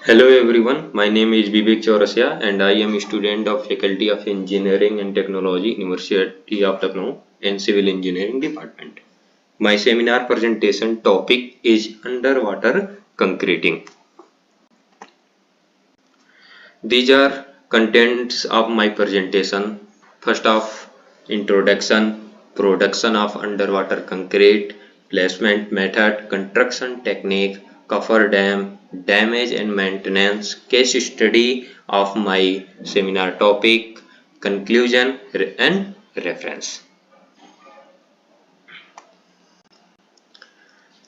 Hello everyone, my name is Vivek Chaurasia and I am a student of Faculty of Engineering and Technology, University of Lucknow and Civil Engineering Department. My seminar presentation topic is underwater concreting. These are contents of my presentation. First off, introduction, production of underwater concrete, placement method, construction technique, cover dam, damage and maintenance, case study of my seminar topic, conclusion and reference.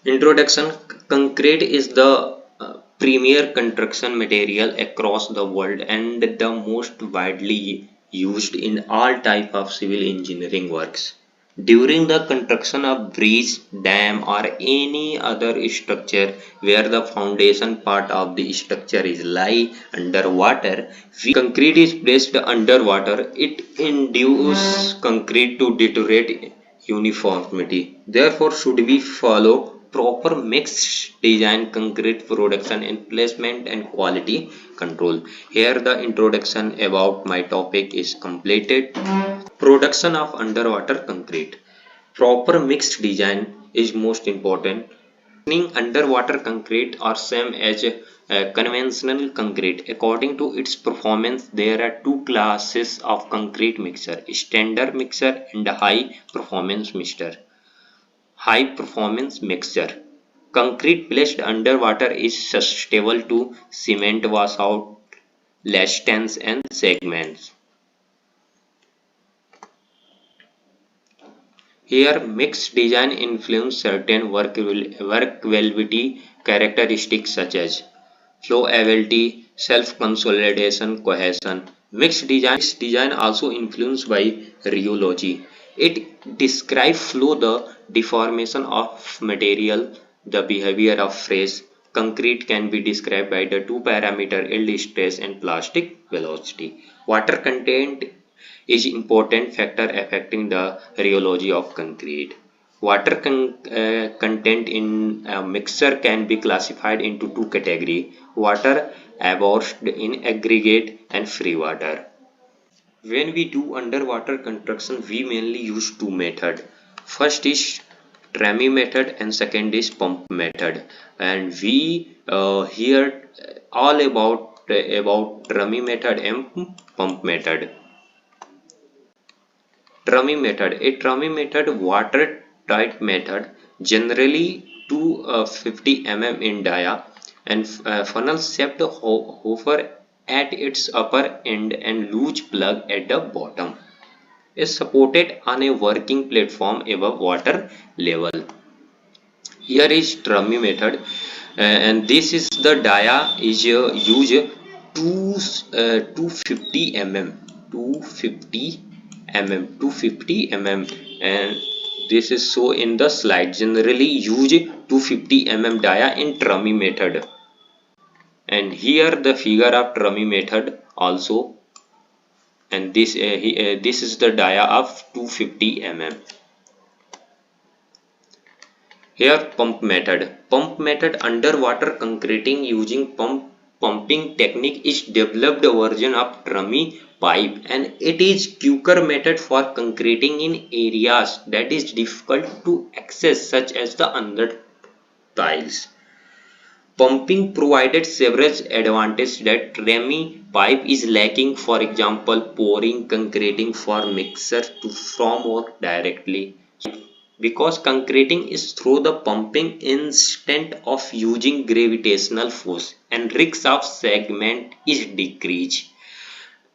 Introduction. Concrete is the premier construction material across the world and the most widely used in all type of civil engineering works. During the construction of bridge, dam or any other structure where the foundation part of the structure is lie underwater, concrete is placed underwater. It induces concrete to deteriorate uniformity. Therefore, should we follow proper mixed design, concrete production and placement and quality control. Here the introduction about my topic is completed. Production of underwater concrete. Proper mixed design is most important. Underwater concrete are same as conventional concrete. According to its performance, there are two classes of concrete mixer: standard mixer and high performance mixer. High performance mixture. Concrete placed underwater is susceptible to cement washout, lessons and segments. Here, mixed design influence certain workability characteristics such as flowability, self-consolidation, cohesion. Mixed design also influenced by rheology. It describes flow, the deformation of material, the behavior of phase. Concrete can be described by the two parameter yield stress and plastic velocity. Water content is important factor affecting the rheology of concrete. Content in a mixture can be classified into two categories: water absorbed in aggregate and free water. When we do underwater construction, we mainly use two methods. First is Trami method and second is pump method. And we hear all about Trami method and pump method. Trami method. A Trami method watertight method, generally 250 mm in dia and funnel shaped hover at its upper end and loose plug at the bottom, is supported on a working platform above water level. Here is Trami method, and this is the dia is use 250 mm 250 mm, and this is so in the slide. Generally use 250 mm dia in Trami method, and here the figure of Trami method also, and this is the dia of 250 mm. Here pump method. Pump method underwater concreting using pumping technique is developed version of Trami pipe, and it is quicker method for concreting in areas that is difficult to access such as the under tiles. Pumping provided several advantages that Trami pipe is lacking, for example pouring concreting for mixer to from work directly, because concreting is through the pumping instead of using gravitational force and risk of segment is decreased.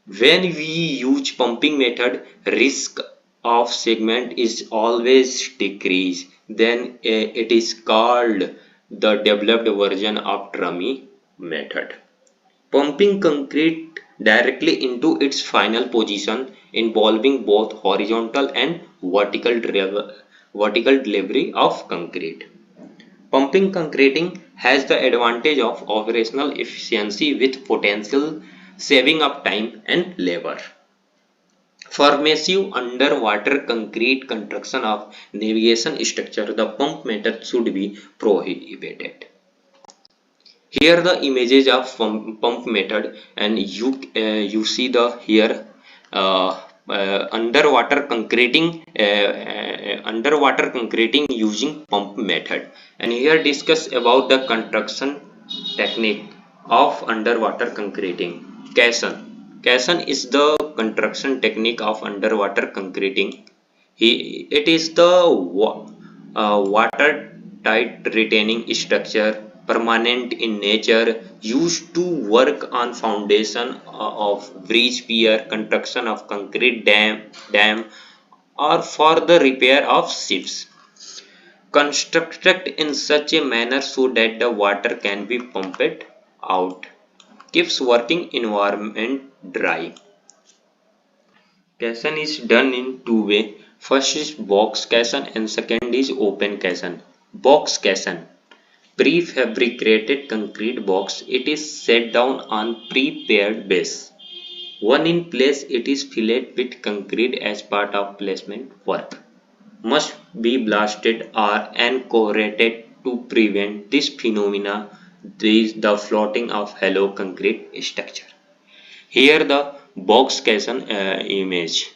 When we use pumping method, risk of segment is always decreased. Then it is called the developed version of Trami method. Pumping concrete directly into its final position, involving both horizontal and vertical delivery of concrete. Pumping concreting has the advantage of operational efficiency with potential saving of time and labor. For massive underwater concrete construction of navigation structure, the pump method should be prohibited. Here the images of pump method, and you see the here underwater concreting using pump method, and here discuss about the construction technique of underwater concreting. Caisson is the construction technique of underwater concreting. It is the watertight retaining structure, permanent in nature, used to work on foundation of bridge, pier, construction of concrete dam, or for the repair of ships. Constructed in such a manner so that the water can be pumped out, keeps working environment dry. Caisson is done in two ways. First is box caisson and second is open caisson. Box caisson. Prefabricated concrete box. It is set down on prepared base. One in place, it is filled with concrete as part of placement work. Must be blasted or anchorated to prevent this phenomena, the floating of hollow concrete structure. Here the box caisson image.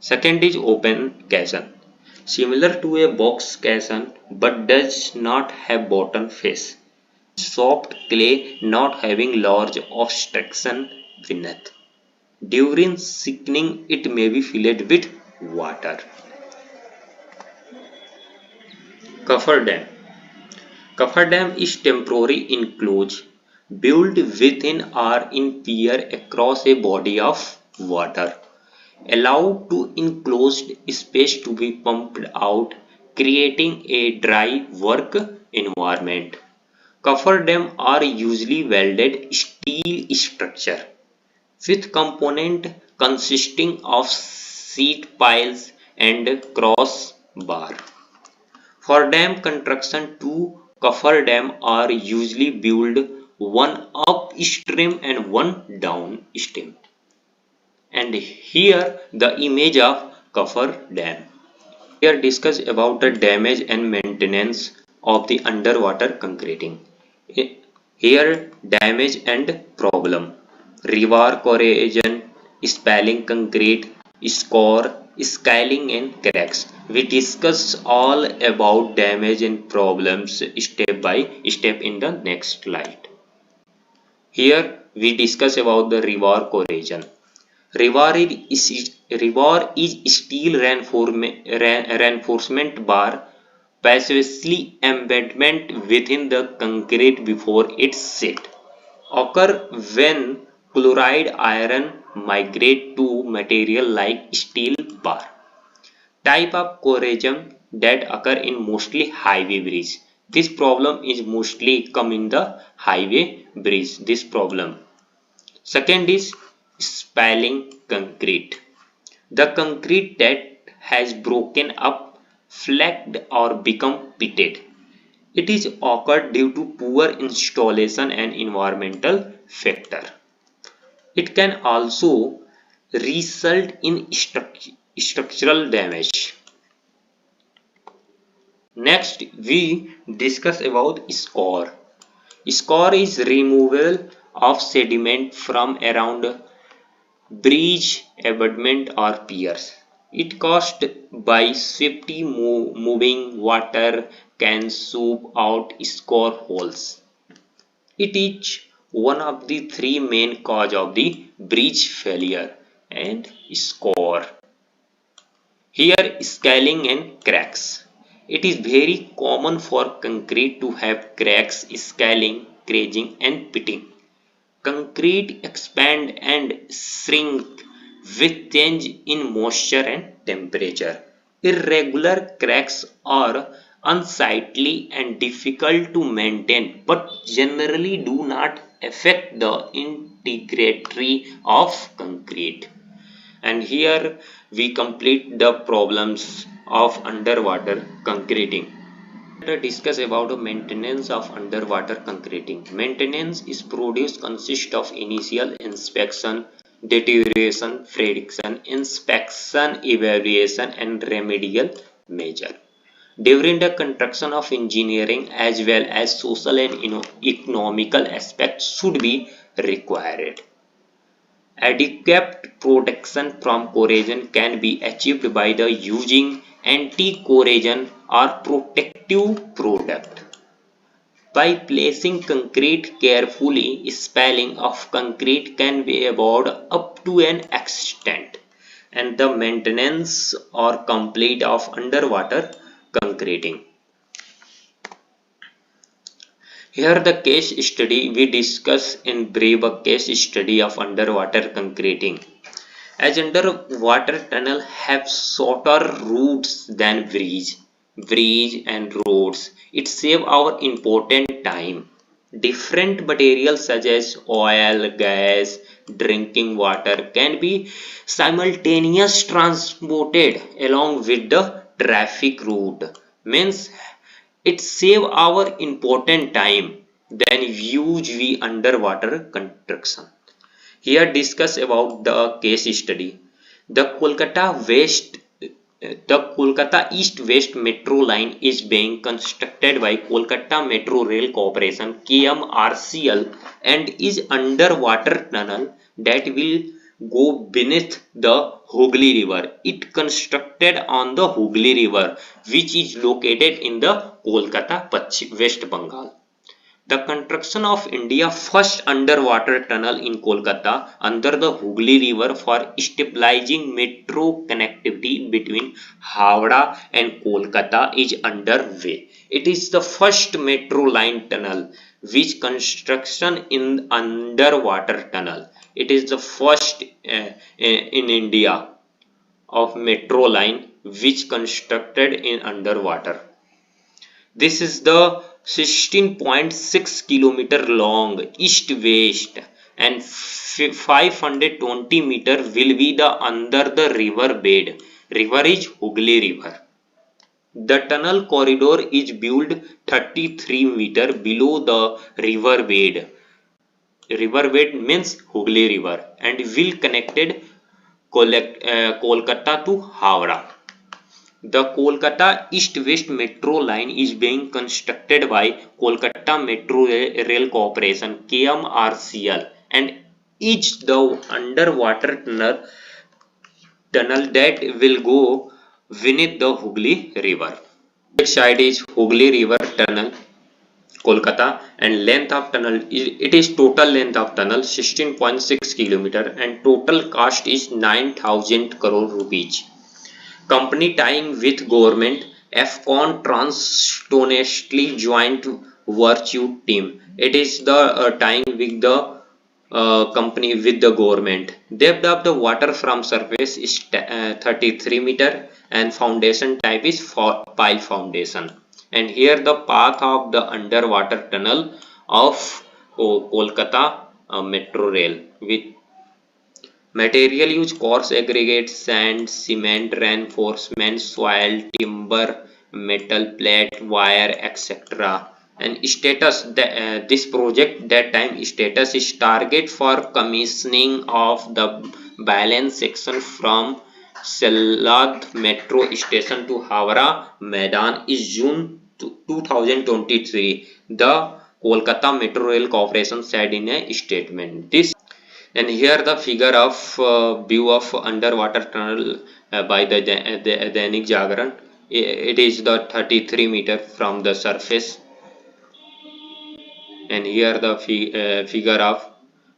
Second is open caisson. Similar to a box caisson but does not have bottom face. Soft clay not having large obstruction beneath. During sinking it may be filled with water. Cover dam. Cover dam is temporary enclosure built within or in pier across a body of water, allowed to enclosed space to be pumped out, creating a dry work environment. Cover dam are usually welded steel structure with component consisting of sheet piles and crossbar. For dam construction, two cover dam are usually built, one upstream and one downstream. And here the image of cover dam. Here discuss about the damage and maintenance of the underwater concreting. Here damage and problem. Rebar corrosion, spalling concrete, score, scaling and cracks. We discuss all about damage and problems step by step in the next slide. Here we discuss about the rebar corrosion. Rebar is steel reinforcement bar passively embedment within the concrete before it's set. Occur when chloride iron migrate to material like steel bar. Type of corrosion that occur in mostly highway bridge. This problem is mostly come in the highway bridge. This problem. Second is spalling concrete. The concrete that has broken up, flaked or become pitted. It is occurred due to poor installation and environmental factor. It can also result in structural damage. Next, we discuss about score. Score is removal of sediment from around bridge, abutment or piers. It caused by swiftly moving water can soup out score holes. It is one of the three main cause of the bridge failure and score. Here scaling and cracks. It is very common for concrete to have cracks, scaling, cragging and pitting. Concrete expand and shrink with change in moisture and temperature. Irregular cracks are unsightly and difficult to maintain but generally do not affect the integrity of concrete. And here we complete the problems of underwater concreting. Let us discuss about the maintenance of underwater concreting. Maintenance is produced consists of initial inspection, deterioration, prediction, inspection, evaluation and remedial measure. During the construction of engineering as well as social and economical aspects should be required. Adequate protection from corrosion can be achieved by the using anti-corrosion or protective product. By placing concrete carefully, spalling of concrete can be avoided up to an extent, and the maintenance or complete of underwater concreting. Here the case study we discuss in brief a case study of underwater concreting. As underwater tunnel have shorter routes than bridge and roads, it save our important time. Different materials such as oil, gas, drinking water can be simultaneously transported along with the traffic route. Means it save our important time than huge underwater construction. Here discuss about the case study. The Kolkata East-West Metro line is being constructed by Kolkata Metro Rail Corporation (KMRCL) and is underwater tunnel that will go beneath the Hooghly River. It constructed on the Hooghly River, which is located in the Kolkata, West Bengal. The construction of India's first underwater tunnel in Kolkata under the Hooghly River for stabilizing metro connectivity between Howrah and Kolkata is underway. It is the first metro line tunnel which construction in underwater tunnel. It is the first in India of metro line which constructed in underwater. This is the 16.6 kilometer long east-west and 520 meter will be the under the river bed. River is Hooghly River. The tunnel corridor is built 33 meter below the river bed. River bed means Hooghly River and will connected Kolkata to Howrah. The Kolkata East-West Metro line is being constructed by Kolkata Metro Rail Corporation (KMRCL) and is the underwater tunnel that will go beneath the Hooghly River. Next side is Hooghly River Tunnel, Kolkata, and length of tunnel it is total length of tunnel 16.6 kilometer and total cost is 9,000 crore rupees. Company tying with government, Afcon Transtonestly Joint Virtue Team. It is the tying with the company with the government. Depth of the water from surface is 33 meter and foundation type is pile foundation. And here the path of the underwater tunnel of Kolkata Metro Rail with material use coarse aggregate, sand, cement, reinforcement, soil, timber, metal plate, wire, etc. And status this project that time status is target for commissioning of the balance section from Salad Metro Station to Howrah Maidan is June 2023. The Kolkata Metro Rail Corporation said in a statement. This and here the figure of view of underwater tunnel by the Dainik Jagran. It is the 33 meter from the surface, and here the figure of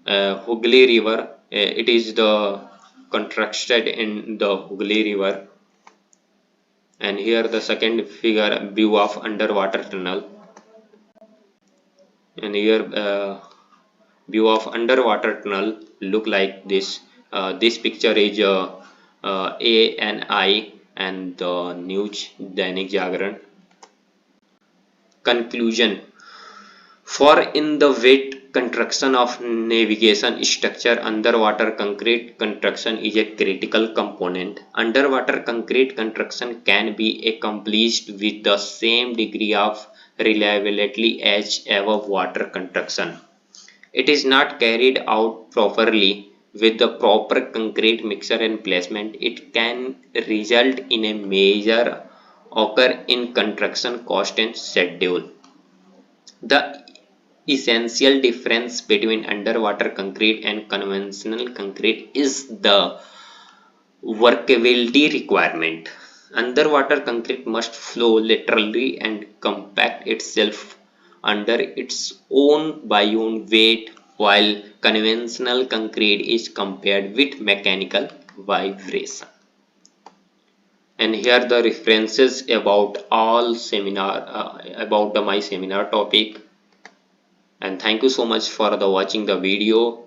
Hooghly River. It is the constructed in the Hooghly River, and here the second figure view of underwater tunnel, and here view of underwater tunnel look like this. This picture is ANI and the News Dainik Jagran. Conclusion: for in the wet construction of navigation structure, underwater concrete construction is a critical component. Underwater concrete construction can be accomplished with the same degree of reliability as above water construction. It is not carried out properly with the proper concrete mixture and placement. It can result in a major occur in construction cost and schedule. The essential difference between underwater concrete and conventional concrete is the workability requirement. Underwater concrete must flow laterally and compact itself under its own weight, while conventional concrete is compared with mechanical vibration. And here the references about all seminar about my seminar topic. And thank you so much for the watching the video.